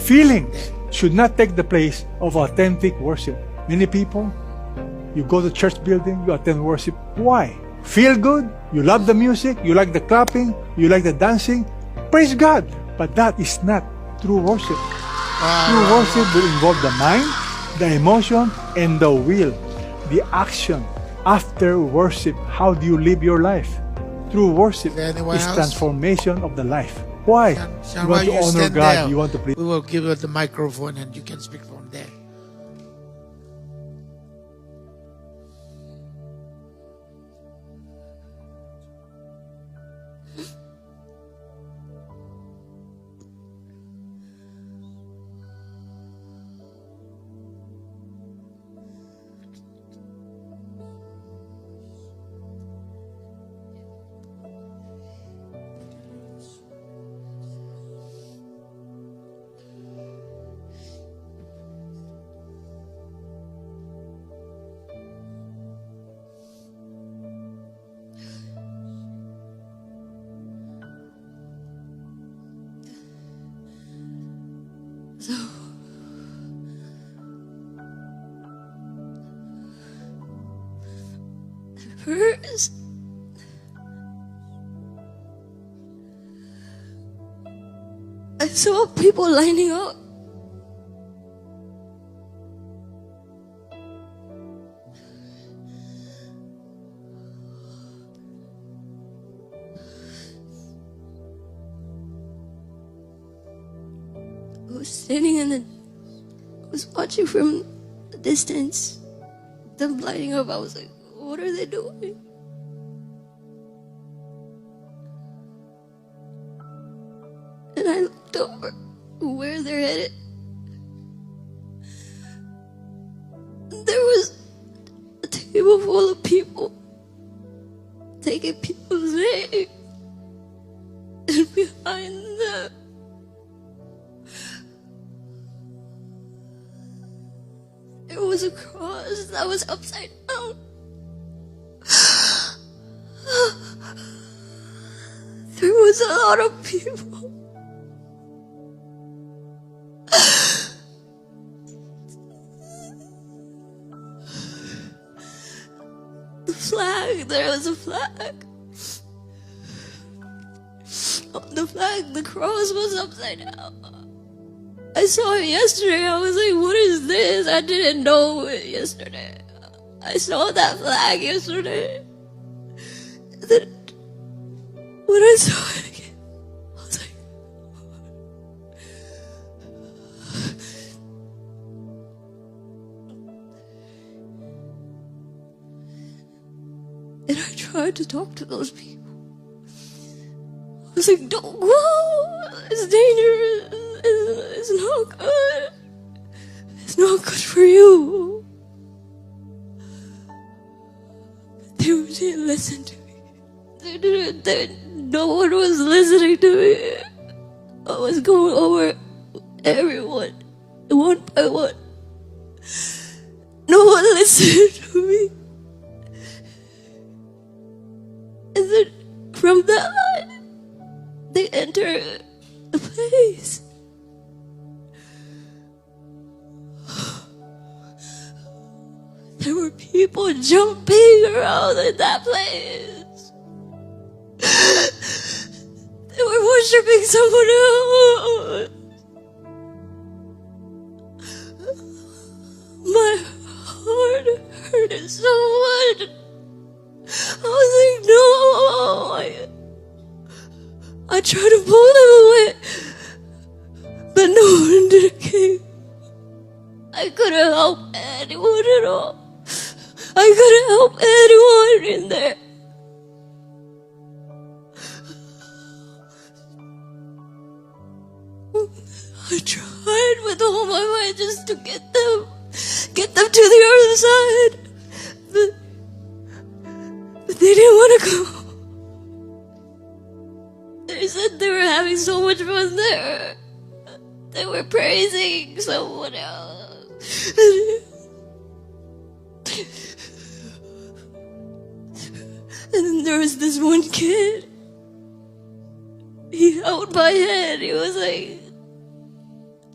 feeling should not take the place of authentic worship. Many people, you go to church building, you attend worship. Why? Feel good? You love the music? You like the clapping? You like the dancing? Praise God! But that is not true worship. True worship will involve the mind, the emotion, and the will. The action after worship. How do you live your life? True worship is transformation of the life. Why? You want to honor God. You want to please. We will give you the microphone and you can speak from there. First, I saw people lining up. I was standing I was watching from a distance, them lining up. I was like, what are they doing? And I looked over where they're headed. There was a table full of people taking people's names. And behind them, there was a cross that was upside down. There was a lot of people. The flag, there was a flag. On the flag, the cross was upside down. I saw it yesterday. I was like, what is this? I didn't know it yesterday. I saw that flag yesterday. Then when I saw it again, I was like, and I tried to talk to those people. I was like, don't go. It's dangerous. It's not good. It's not good for you. They didn't listen to me. No one was listening to me. I was going over everyone, one by one. No one listened to me. And then from that line, they enter the place. There were people jumping around in that place. They were worshiping someone else. My heart hurted so much. I was like, no. I tried to pull them away, but no one did it came. I couldn't help anyone at all. I couldn't help anyone in there. I tried with all my might just to get them to the other side. But they didn't want to go. They said they were having so much fun there. They were praising someone else. And then there was this one kid. He held my hand. He was like,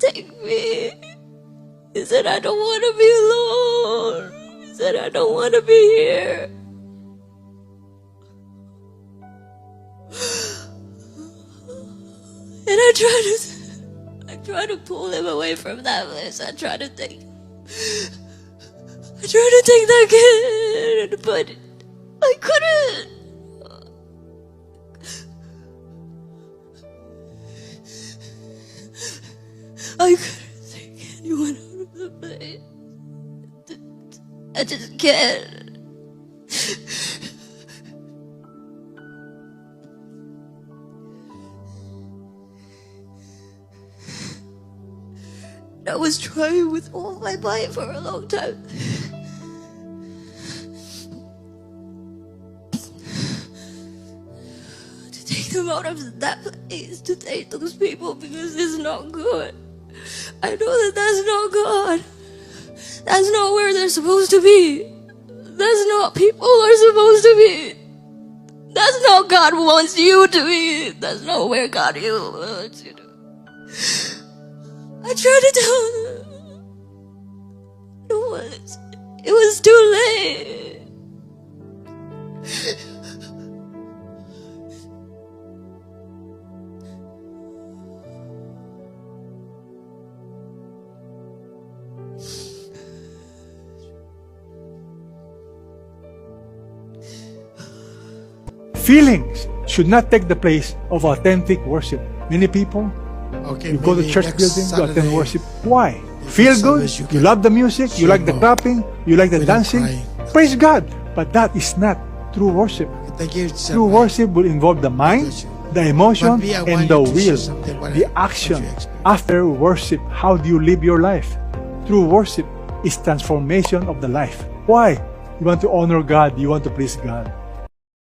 take me. He said, I don't want to be alone. He said, I don't want to be here. And I tried to pull him away from that place. I tried to take that kid, but I couldn't. I couldn't take anyone out of the place. I just can't. I was trying with all my might for a long time. To take them out of that place, to take those people, because it's not good. I know that that's not God. That's not where they're supposed to be. That's not people are supposed to be. That's not God wants you to be. That's not where God wants you to be. I tried to tell them. It was too late. Feelings should not take the place of authentic worship. Many people, you go to church building, you attend worship. Why? Feel good, you love the music, you like the clapping, you like the dancing. Praise God. But that is not true worship. True worship will involve the mind, the emotion, and the will, the action. After worship, how do you live your life? True worship is transformation of the life. Why? You want to honor God, you want to please God.